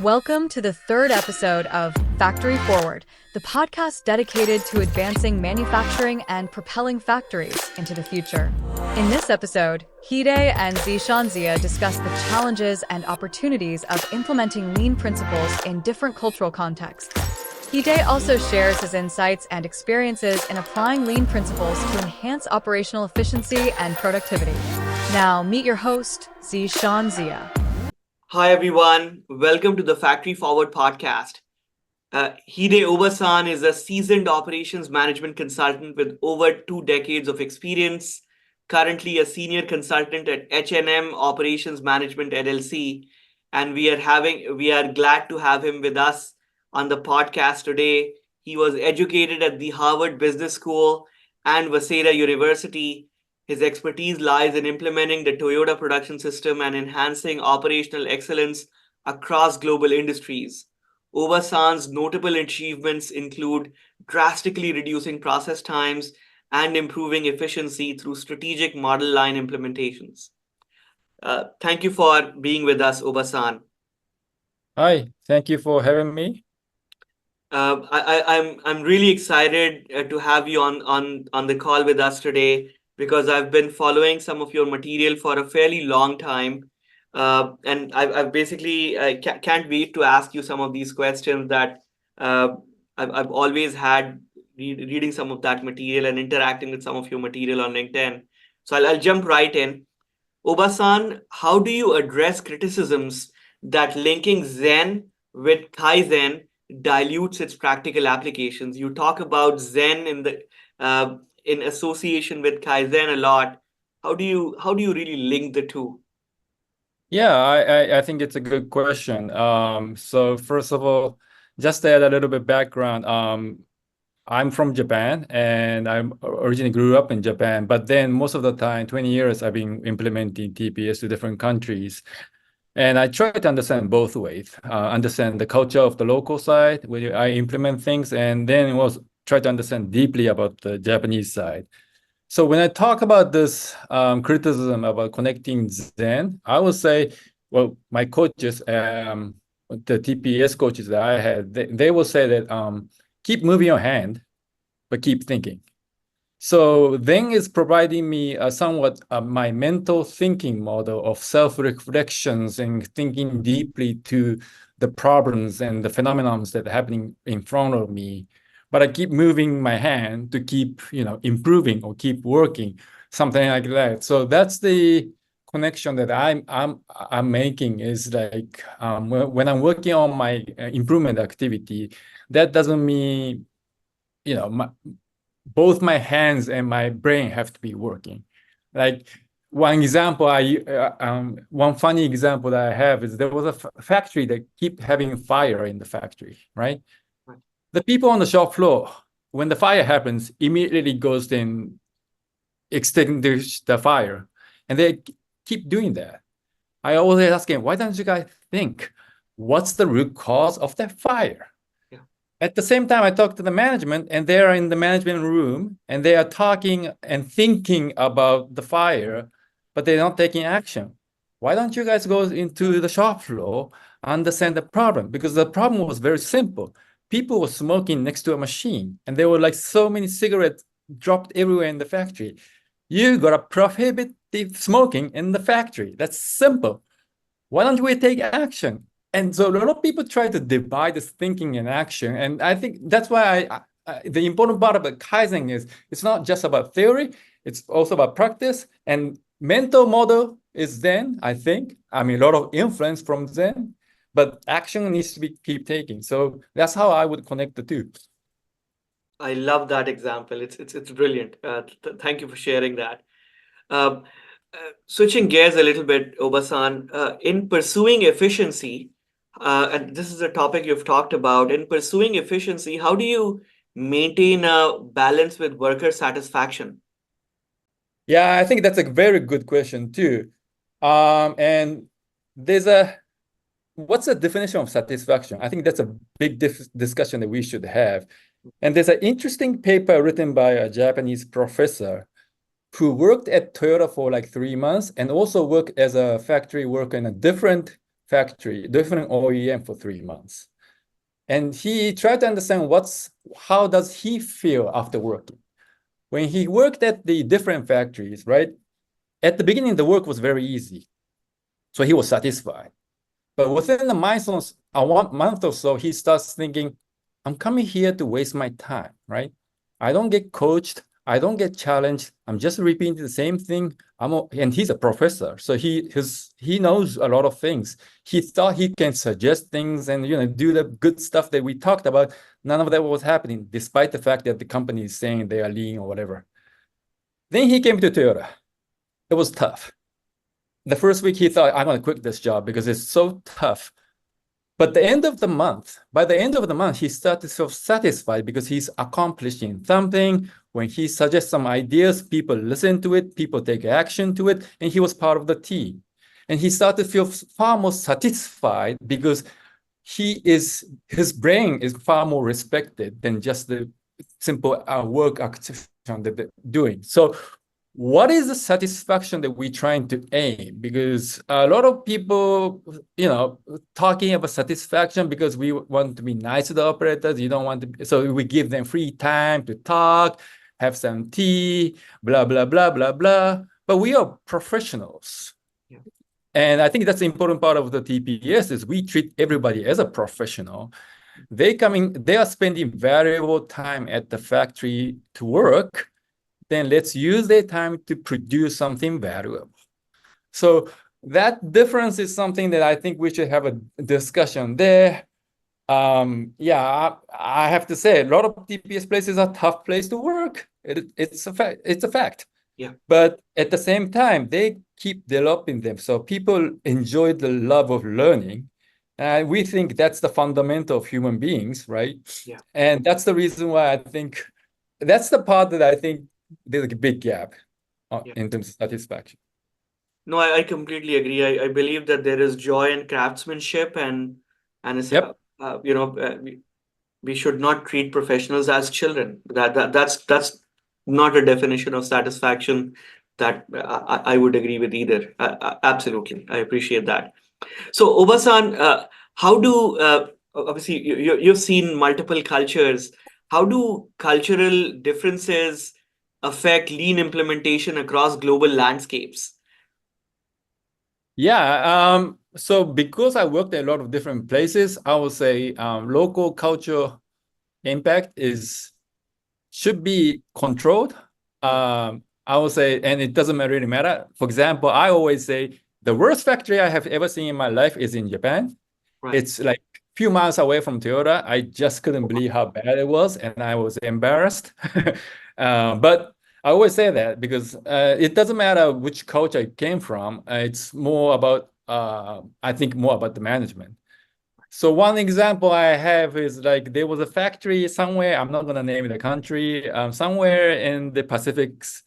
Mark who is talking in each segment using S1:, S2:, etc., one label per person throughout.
S1: Welcome to the third episode of Factory Forward, the podcast dedicated to advancing manufacturing and propelling factories into the future. In this episode, Oba and Zeeshan Zia discuss the challenges and opportunities of implementing lean principles in different cultural contexts. Oba also shares his insights and experiences in applying lean principles to enhance operational efficiency and productivity. Now, meet your host, Zeeshan Zia.
S2: Hi everyone, welcome to the Factory Forward podcast. Oba-san is a seasoned operations management consultant with over 2 decades of experience, currently a senior consultant at H&M Operations Management LLC, and we are glad to have him with us on the podcast today. He was educated at the Harvard Business School and Waseda University. His expertise lies in implementing the Toyota production system and enhancing operational excellence across global industries. Oba-san's notable achievements include drastically reducing process times and improving efficiency through strategic model line implementations. Thank you for being with us, Oba-san.
S3: Hi, thank you for having me.
S2: I'm really excited to have you on the call with us today, because I've been following some of your material for a fairly long time. And I've basically can't wait to ask you some of these questions that I've always had reading some of that material and interacting with some of your material on LinkedIn. So I'll jump right in. Oba-san, how do you address criticisms that linking Zen with Kaizen dilutes its practical applications? You talk about Zen in association with Kaizen a lot. How do you really link the two?
S3: Yeah, I think it's a good question. So first of all, just to add a little bit background, I'm from Japan and I originally grew up in Japan, but then most of the time, 20 years, I've been implementing TPS to different countries. And I try to understand both ways, understand the culture of the local side where I implement things, and then also try to understand deeply about the Japanese side. So when I talk about this criticism about connecting Zen, I would say, well, my coaches, the TPS coaches that I had, they will say that keep moving your hand, but keep thinking. So Zen is providing me somewhat my mental thinking model of self-reflections and thinking deeply to the problems and the phenomena that are happening in front of me. But I keep moving my hand to keep, improving or keep working, something like that. So that's the connection that I'm making, is like when I'm working on my improvement activity, that doesn't mean, both my hands and my brain have to be working. Like one example, one funny example that I have is there was a factory that keep having fire in the factory, right? The people on the shop floor, when the fire happens, immediately goes in, extinguish the fire, and they keep doing that. I always ask them, why don't you guys think, what's the root cause of that fire? Yeah. At the same time, I talk to the management, and they are in the management room, and they are talking and thinking about the fire, but they're not taking action. Why don't you guys go into the shop floor, understand the problem? Because the problem was very simple. People were smoking next to a machine, and there were like so many cigarettes dropped everywhere in the factory. You got to prohibit the smoking in the factory. That's simple. Why don't we take action? And so a lot of people try to divide this thinking and action. And I think that's why the important part about Kaizen is it's not just about theory, it's also about practice. And mental model is Zen, I think. I mean, a lot of influence from Zen, but action needs to be keep taking. So that's how I would connect the two.
S2: I love that example. It's brilliant. Thank you for sharing that. Switching gears a little bit, Oba-san, in pursuing efficiency, and this is a topic you've talked about, in pursuing efficiency, how do you maintain a balance with worker satisfaction?
S3: Yeah, I think that's a very good question too. And what's the definition of satisfaction? I think that's a big discussion that we should have. And there's an interesting paper written by a Japanese professor who worked at Toyota for like 3 months and also worked as a factory worker in a different factory, different OEM for 3 months. And he tried to understand how does he feel after working. When he worked at the different factories, right? At the beginning, the work was very easy. So he was satisfied. But within the milestones, a 1 month or so, he starts thinking, I'm coming here to waste my time, right? I don't get coached. I don't get challenged. I'm just repeating the same thing. And he's a professor, so he knows a lot of things. He thought he can suggest things and do the good stuff that we talked about. None of that was happening, despite the fact that the company is saying they are lean or whatever. Then he came to Toyota. It was tough. The first week he thought, I'm going to quit this job because it's so tough. But by the end of the month, he started to feel satisfied because he's accomplishing something. When he suggests some ideas, people listen to it, people take action to it, and he was part of the team. And he started to feel far more satisfied because his brain is far more respected than just the simple work activity that they're doing. So what is the satisfaction that we're trying to aim? Because a lot of people, talking about satisfaction because we want to be nice to the operators. You don't want to, so we give them free time to talk, have some tea, blah, blah, blah, blah, blah. But we are professionals. Yeah. And I think that's the important part of the TPS is we treat everybody as a professional. They are spending valuable time at the factory to work. Then let's use their time to produce something valuable. So that difference is something that I think we should have a discussion there. I have to say, a lot of TPS places are tough place to work. It's a fact. It's a fact.
S2: Yeah.
S3: But at the same time, they keep developing them. So people enjoy the love of learning. And we think that's the fundamental of human beings, right?
S2: Yeah.
S3: And that's the reason why I think that's the part that I think there's a big gap in terms of satisfaction.
S2: No, I completely agree. I believe that there is joy in craftsmanship and it's, we should not treat professionals as children. That's not a definition of satisfaction that I would agree with either. Absolutely, I appreciate that. So Oba-san, how do obviously you've seen multiple cultures. How do cultural differences affect lean implementation across global landscapes?
S3: Yeah, so because I worked at a lot of different places, I would say local culture impact should be controlled. I would say, and it doesn't really matter. For example, I always say the worst factory I have ever seen in my life is in Japan. Right. It's like a few miles away from Toyota. I just couldn't believe how bad it was, and I was embarrassed. But I always say that because it doesn't matter which culture it came from. It's more about, I think, more about the management. So one example I have is like there was a factory somewhere, I'm not going to name the country, somewhere in the Pacifics,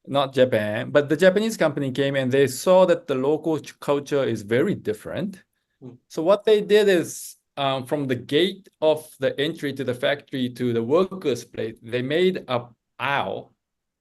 S3: not Japan, but the Japanese company came and they saw that the local culture is very different. So what they did is from the gate of the entry to the factory to the workers' place, they made a aisle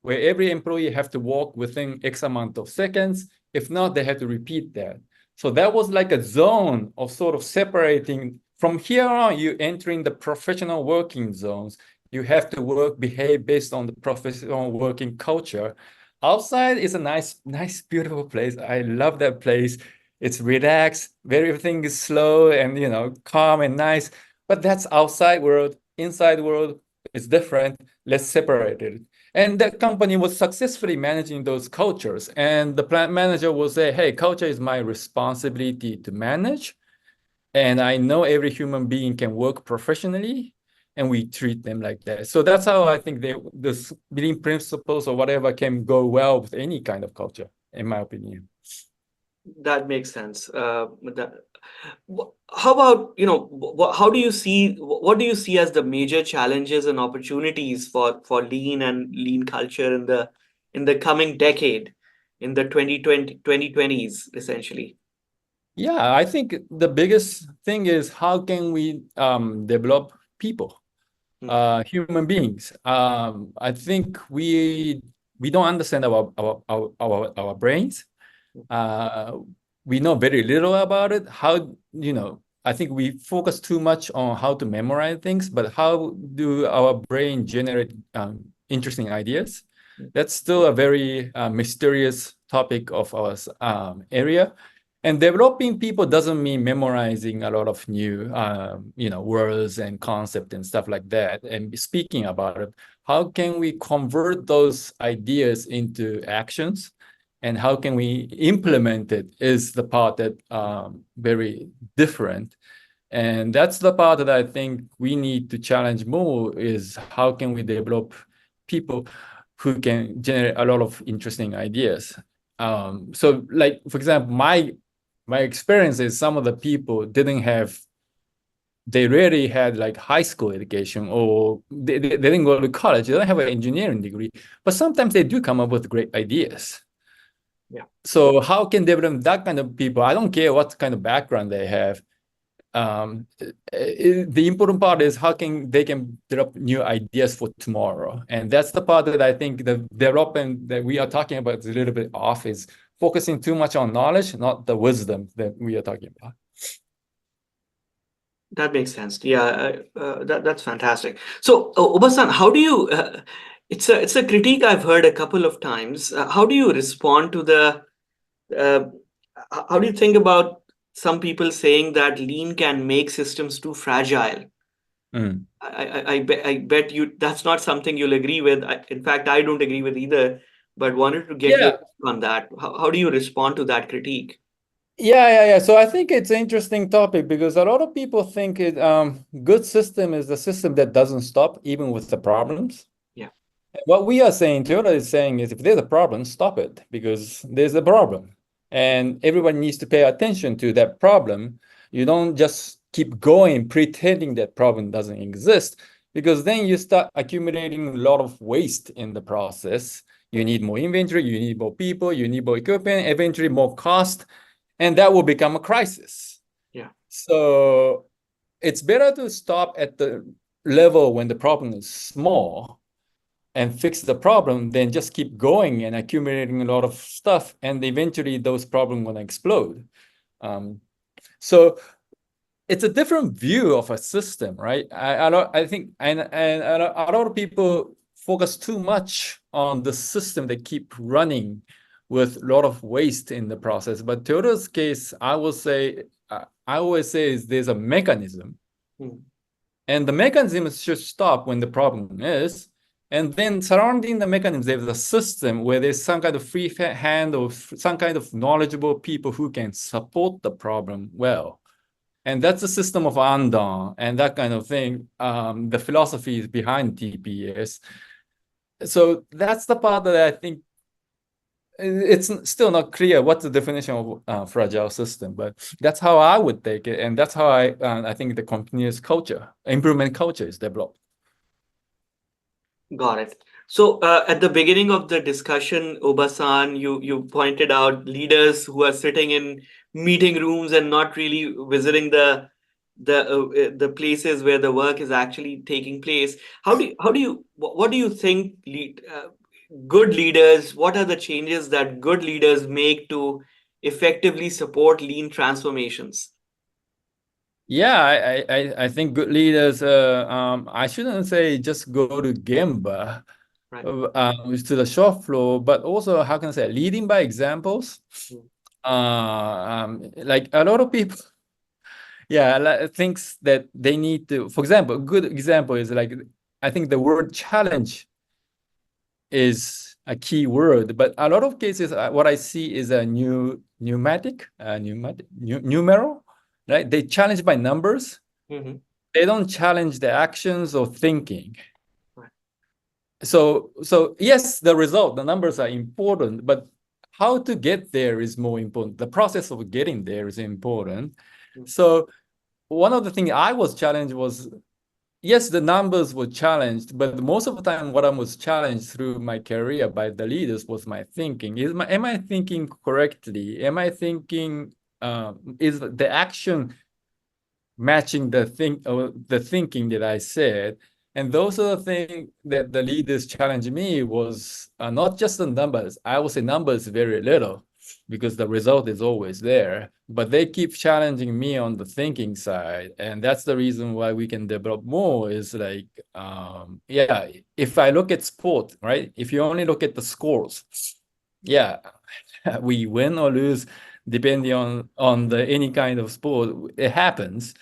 S3: where every employee have to walk within X amount of seconds. If not, they had to repeat that. So that was like a zone of sort of separating. From here on, you entering the professional working zones. You have to behave based on the professional working culture. Outside is a nice, beautiful place. I love that place. It's relaxed. Everything is slow and calm and nice. But that's outside world. Inside world is different. Let's separate it. And that company was successfully managing those cultures. And the plant manager will say, hey, culture is my responsibility to manage. And I know every human being can work professionally, and we treat them like that. So that's how I think the lean principles or whatever can go well with any kind of culture, in my opinion.
S2: That makes sense. How about, how do you see, what do you see as the major challenges and opportunities for lean and lean culture in the coming decade, in the 2020s, essentially?
S3: Yeah, I think the biggest thing is how can we develop people, human beings. I think we don't understand our brains. we know very little about it. I think we focus too much on how to memorize things, but how do our brain generate interesting ideas? That's still a very mysterious topic of our area. And developing people doesn't mean memorizing a lot of new, words and concepts and stuff like that. And speaking about it, how can we convert those ideas into actions? And how can we implement it is the part that very different. And that's the part that I think we need to challenge more is how can we develop people who can generate a lot of interesting ideas. So like, for example, my experience is some of the people they rarely had like high school education or they didn't go to college. They don't have an engineering degree, but sometimes they do come up with great ideas.
S2: Yeah.
S3: So how can they develop that kind of people? I don't care what kind of background they have. The important part is how can they develop new ideas for tomorrow. And that's the part that I think the development that we are talking about is a little bit off, is focusing too much on knowledge, not the wisdom that we are talking about.
S2: That makes sense. Yeah, that's fantastic. So, Oba-san, how do you? It's a critique I've heard a couple of times. How do you respond to the? How do you think about some people saying that lean can make systems too fragile?
S3: Mm.
S2: I bet you that's not something you'll agree with. In fact, I don't agree with either. But wanted to get
S3: Yeah.
S2: your take on that. How do you respond to that critique?
S3: Yeah. So I think it's an interesting topic because a lot of people think good system is the system that doesn't stop even with the problems.
S2: Yeah.
S3: What we are saying, Toyota is saying is if there's a problem, stop it because there's a problem. And everyone needs to pay attention to that problem. You don't just keep going pretending that problem doesn't exist because then you start accumulating a lot of waste in the process. You need more inventory, you need more people, you need more equipment, eventually more cost. And that will become a crisis.
S2: Yeah.
S3: So it's better to stop at the level when the problem is small and fix the problem than just keep going and accumulating a lot of stuff. And eventually those problems will explode. So it's a different view of a system, right? I think, and a lot of people focus too much on the system that keep running with a lot of waste in the process. But Toyota's case, I always say is there's a mechanism. And the mechanism should stop when the problem is. And then surrounding the mechanism, there's a system where there's some kind of free hand or some kind of knowledgeable people who can support the problem well. And that's the system of Andon and that kind of thing. The philosophy is behind TPS. So that's the part that I think it's still not clear what's the definition of fragile system, but that's how I would take it. And that's how I think the continuous culture, improvement culture is developed.
S2: Got it. So at the beginning of the discussion, Oba-san, you pointed out leaders who are sitting in meeting rooms and not really visiting the places where the work is actually taking place. What do you think good leaders, what are the changes that good leaders make to effectively support lean transformations?
S3: Yeah, I think good leaders, I shouldn't say just go to Gemba,
S2: Right.
S3: To the shop floor, but also, how can I say, leading by examples. Like a lot of people, thinks that they need to, for example, a good example is like, I think the word challenge is a key word, but a lot of cases, what I see is a numeral, right? They challenge by numbers. They don't challenge the actions or thinking.
S2: Right.
S3: So yes, the result, the numbers are important, but how to get there is more important. The process of getting there is important. So one of the things I was challenged was, yes, the numbers were challenged, but most of the time what I was challenged through my career by the leaders was my thinking. Am I thinking correctly? Am I thinking, is the action matching the thinking that I said? And those are the things that the leaders challenged me was not just the numbers. I would say numbers very little. because the result is always there. But they keep challenging me on the thinking side, and that's the reason why we can develop more. Is like, yeah, if I look at sport, right? If you only look at the scores, yeah, we win or lose depending on the any kind of sport. It happens.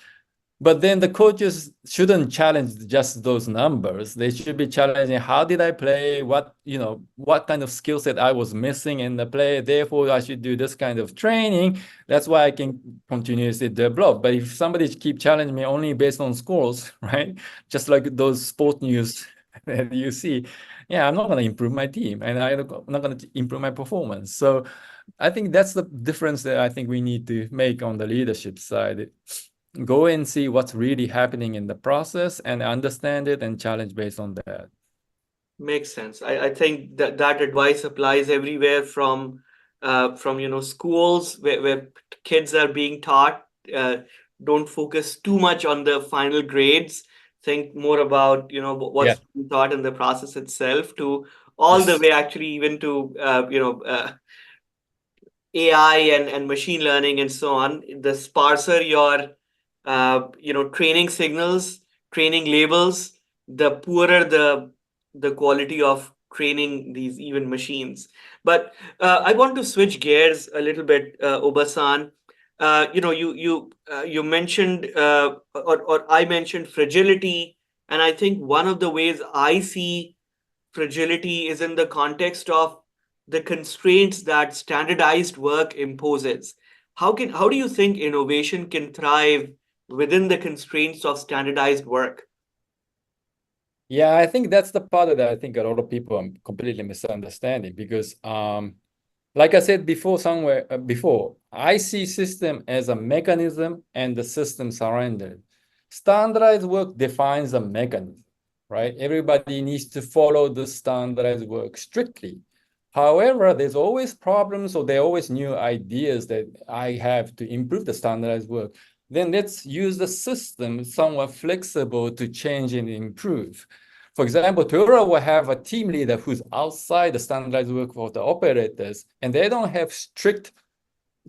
S3: But then the coaches shouldn't challenge just those numbers. They should be challenging how did I play, what kind of skill set I was missing in the play. Therefore, I should do this kind of training. That's why I can continuously develop. But if somebody keep challenging me only based on scores, right? Just like those sport news that you see, yeah, I'm not going to improve my team and I'm not going to improve my performance. So I think that's the difference that I think we need to make on the leadership side. Go and see what's really happening in the process and understand it and challenge based on that.
S2: Makes sense. I think that advice applies everywhere from schools where kids are being taught, don't focus too much on the final grades. Think more about what's
S3: Yeah.
S2: being taught in the process itself, to all the
S3: Yes.
S2: way actually even to AI and machine learning and so on. The sparser your training signals, training labels, the poorer the quality of training these even machines. But I want to switch gears a little bit, Obasan. You mentioned or I mentioned fragility, and I think one of the ways I see fragility is in the context of the constraints that standardized work imposes. How do you think innovation can thrive within the constraints of standardized work?
S3: Yeah, I think that's the part that I think a lot of people are completely misunderstanding because like I said before, I see system as a mechanism and the system surrounded. Standardized work defines a mechanism, right? Everybody needs to follow the standardized work strictly. However, there's always problems or there are always new ideas that I have to improve the standardized work. Then let's use the system somewhat flexible to change and improve. For example, Toyota will have a team leader who's outside the standardized work for the operators, and they don't have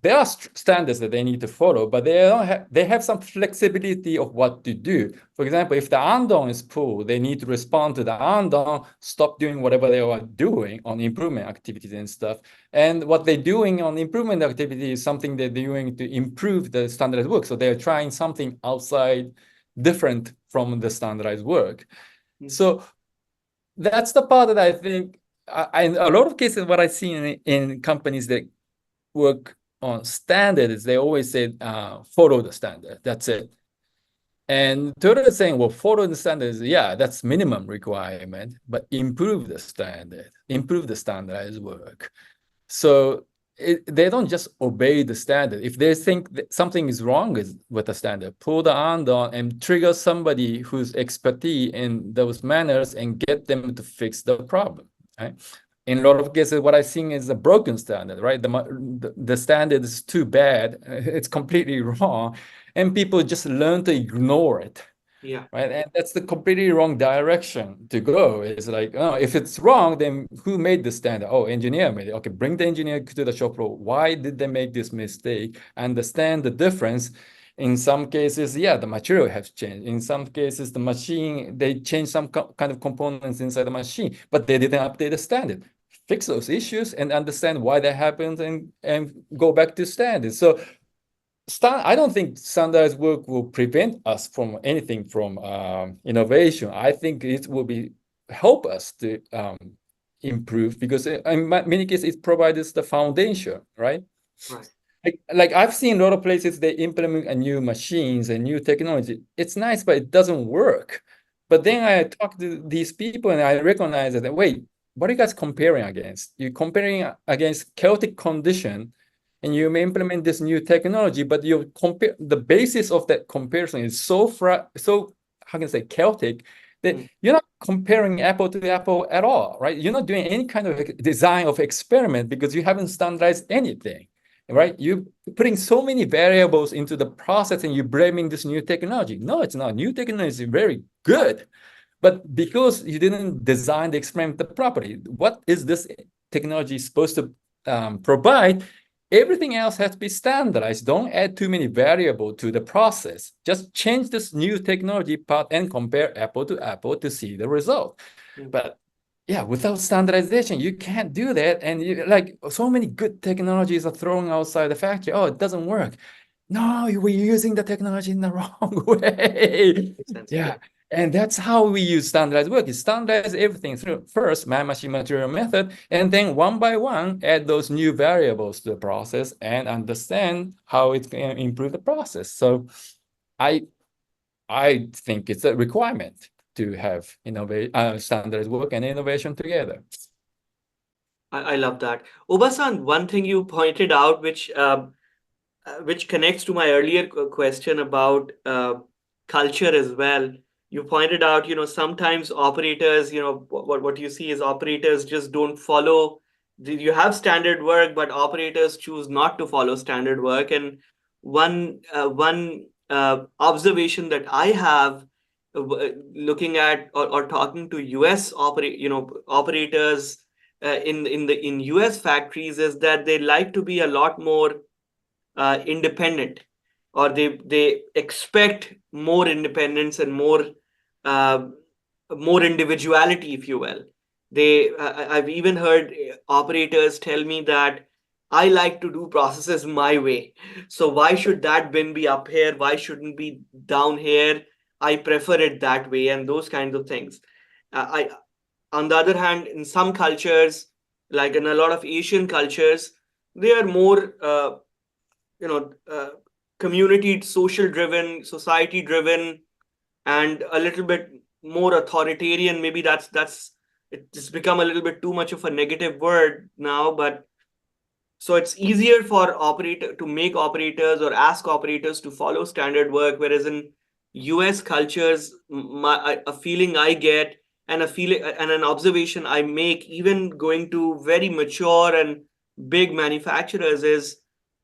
S3: there are standards that they need to follow, but they have some flexibility of what to do. For example, if the andon is pulled, they need to respond to the andon, stop doing whatever they are doing on improvement activities and stuff. And what they're doing on improvement activity is something they're doing to improve the standardized work. So they're trying something outside, different from the standardized work. So that's the part that I think, in a lot of cases, what I see in companies that work on standards, they always say, follow the standard. That's it. And Toyota is saying, well, follow the standards. Yeah, that's minimum requirement, but improve the standard, improve the standardized work. So they don't just obey the standard. If they think that something is wrong with the standard, pull the andon and trigger somebody who's expertise in those manners and get them to fix the problem, right? In a lot of cases, what I think is a broken standard, right? The standard is too bad. It's completely wrong. And people just learn to ignore it.
S2: Yeah.
S3: Right. And that's the completely wrong direction to go. It's like, oh, if it's wrong, then who made the standard? Oh, engineer made it. Okay, bring the engineer to the shop floor. Why did they make this mistake? Understand the difference. In some cases, yeah, the material has changed. In some cases, the machine, they changed some kind of components inside the machine, but they didn't update the standard. Fix those issues and understand why that happened and go back to standards. So I don't think standardized work will prevent us from anything from innovation. I think it will help us to improve because in many cases it provides the foundation, right?
S2: Right.
S3: Like I've seen a lot of places they implement a new machines and new technology. It's nice, but it doesn't work. But then I talk to these people and I recognize that, wait, what are you guys comparing against? You're comparing against chaotic condition and you may implement this new technology, but you compare the basis of that comparison is so how can I say chaotic that you're not comparing apple to apple at all, right? You're not doing any kind of design of experiment because you haven't standardized anything, right? You're putting so many variables into the process and you're blaming this new technology. No, it's not. New technology is very good, but because you didn't design the experiment properly, what is this technology supposed to provide? everything else has to be standardized. Don't add too many variables to the process. Just change this new technology part and compare apple to apple to see the result. But yeah, without standardization, you can't do that. And like so many good technologies are thrown outside the factory. Oh, it doesn't work. No, we're using the technology in the wrong way. Yeah. And that's how we use standardized work. Is standardize everything through first man-machine material method, and then one by one add those new variables to the process and understand how it can improve the process. So I think it's a requirement to have standardized work and innovation together.
S2: I love that. Oba-san, one thing you pointed out, which connects to my earlier question about culture as well. You pointed out, sometimes operators, what you see is operators just don't follow. You have standard work, but operators choose not to follow standard work. And one observation that I have, looking at or talking to US operators in US factories, is that they like to be a lot more independent, or they expect more independence and uh, more individuality, if you will. I've even heard operators tell me that I like to do processes my way. So why should that bin be up here? Why shouldn't be down here? I prefer it that way, and those kinds of things. I On the other hand, in some cultures, like in a lot of Asian cultures, they are more community, social driven, society driven, and a little bit more authoritarian. Maybe that's it's become a little bit too much of a negative word now, but so it's easier for operator to make operators or ask operators to follow standard work, whereas in US cultures, a feeling I get, and a feeling and an observation I make, even going to very mature and big manufacturers, is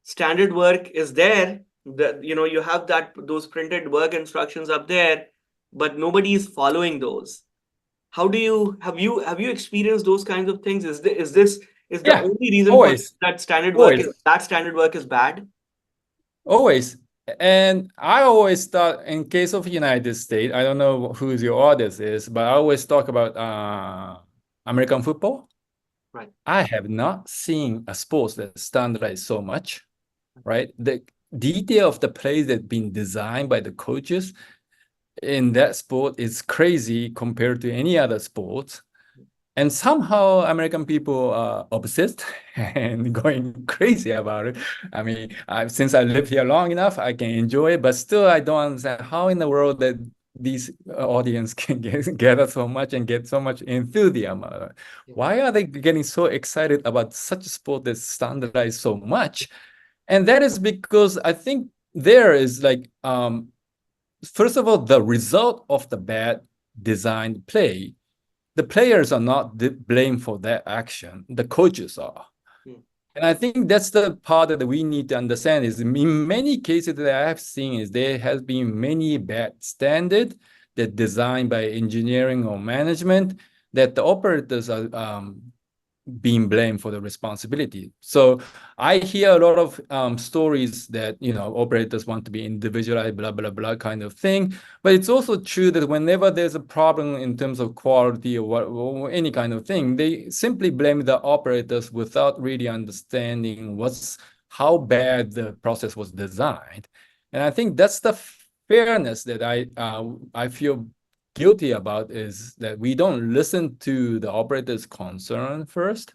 S2: standard work is there. That you have those printed work instructions up there, but nobody is following those. How do you have you experienced those kinds of things? Is the
S3: Yeah,
S2: only reason for
S3: always,
S2: that
S3: always.
S2: standard work is bad?
S3: Always. And I always thought, in case of United States, I don't know who your audience is, but I always talk about American football.
S2: Right.
S3: I have not seen a sport that standardized so much, right? The detail of the plays that been designed by the coaches in that sport is crazy compared to any other sport. And somehow American people are obsessed and going crazy about it. I mean, since I live here long enough, I can enjoy it, but still I don't understand how in the world that these audience can gather so much and get so much enthusiasm. Why are they getting so excited about such a sport that's standardized so much? And that is because I think there is like, first of all, the result of the bad designed play, the players are not blamed for that action. The coaches are. And I think that's the part that we need to understand is in many cases that I have seen is there has been many bad standards that designed by engineering or management that the operators are being blamed for the responsibility. So I hear a lot of stories that, operators want to be individualized, blah, blah, blah kind of thing. But it's also true that whenever there's a problem in terms of quality or any kind of thing, they simply blame the operators without really understanding how bad the process was designed. And I think that's the fairness that I feel guilty about, is that we don't listen to the operator's concern first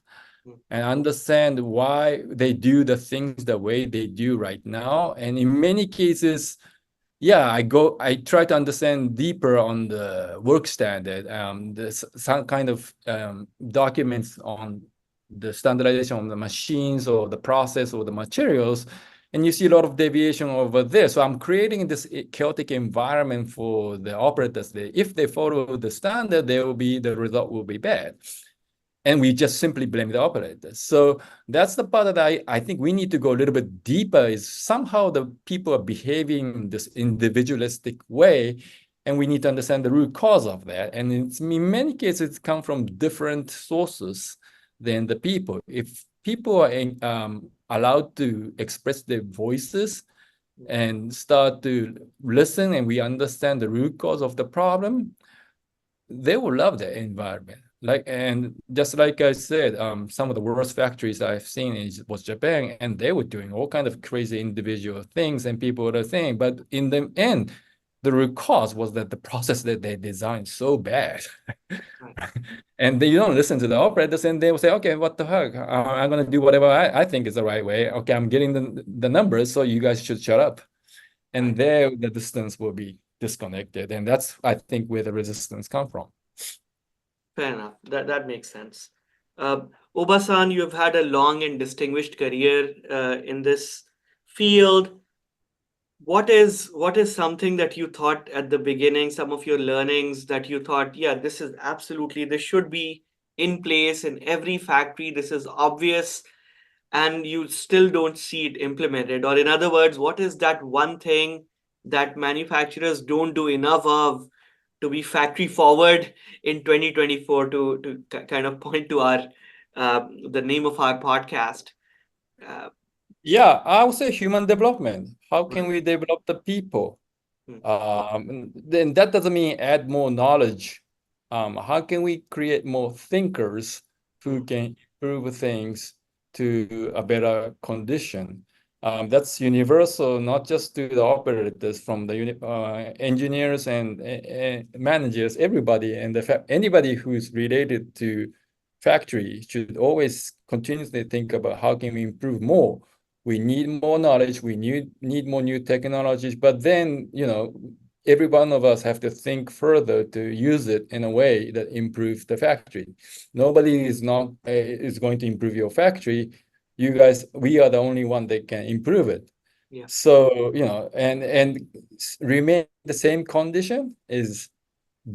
S3: and understand why they do the things the way they do right now. And in many cases, yeah, I try to understand deeper on the work standard. There's some kind of documents on the standardization of the machines or the process or the materials, and you see a lot of deviation over there. So I'm creating this chaotic environment for the operators that if they follow the standard, the result will be bad. And we just simply blame the operators. So that's the part that I think we need to go a little bit deeper, is somehow the people are behaving this individualistic way, and we need to understand the root cause of that. And in many cases, it's come from different sources than the people. If people are allowed to express their voices and start to listen, and we understand the root cause of the problem, they will love the environment. And just like I said, some of the worst factories I've seen was Japan, and they were doing all kind of crazy individual things, and people were saying, but in the end, the root cause was that the process that they designed so bad. And then you don't listen to the operators, and they will say, okay, what the heck? I'm going to do whatever I think is the right way. Okay, I'm getting the numbers, so you guys should shut up. And there, the distance will be disconnected. And that's, I think, where the resistance comes from.
S2: Fair enough. That makes sense. Oba-san, you've had a long and distinguished career in this field. What is something that you thought at the beginning, some of your learnings that you thought, yeah, this should be in place in every factory, this is obvious, and you still don't see it implemented? Or in other words, what is that one thing that manufacturers don't do enough of to be factory forward in 2024, to kind of point to our the name of our podcast?
S3: Yeah, I would say human development. How can we develop the people? Then that doesn't mean add more knowledge. How can we create more thinkers who can improve things to a better condition? That's universal, not just to the operators, from the engineers and managers, everybody, and anybody who's related to factory should always continuously think about how can we improve more. We need more knowledge, we need more new technologies, but then, every one of us have to think further to use it in a way that improves the factory. Nobody is going to improve your factory. You guys, we are the only one that can improve it.
S2: Yeah.
S3: So, and remain the same condition is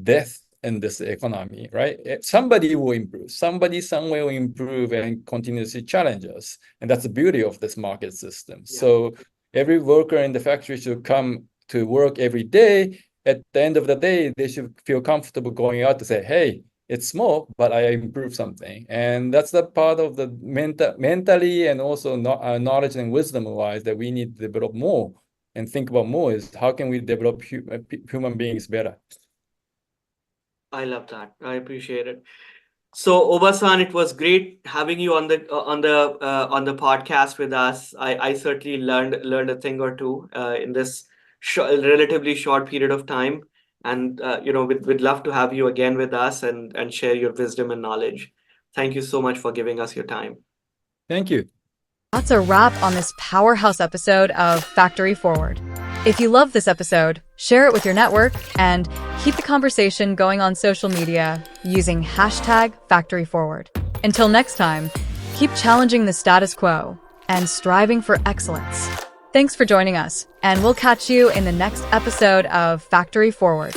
S3: death in this economy, right? Somebody will improve, somebody somewhere will improve and continuously challenge us. And that's the beauty of this market system. Yeah. So every worker in the factory should come to work every day. At the end of the day, they should feel comfortable going out to say, hey, it's small, but I improved something. And that's the part of the mentally and also knowledge and wisdom wise that we need to develop more and think about more, is how can we develop human beings better?
S2: I love that. I appreciate it. So, Oba-san, it was great having you on the podcast with us. I certainly learned a thing or two in this relatively short period of time, and we'd love to have you again with us and share your wisdom and knowledge. Thank you so much for giving us your time.
S3: Thank you.
S1: That's a wrap on this powerhouse episode of Factory Forward. If you love this episode, share it with your network and keep the conversation going on social media using #FactoryForward. Until next time, keep challenging the status quo and striving for excellence. Thanks for joining us, and we'll catch you in the next episode of Factory Forward.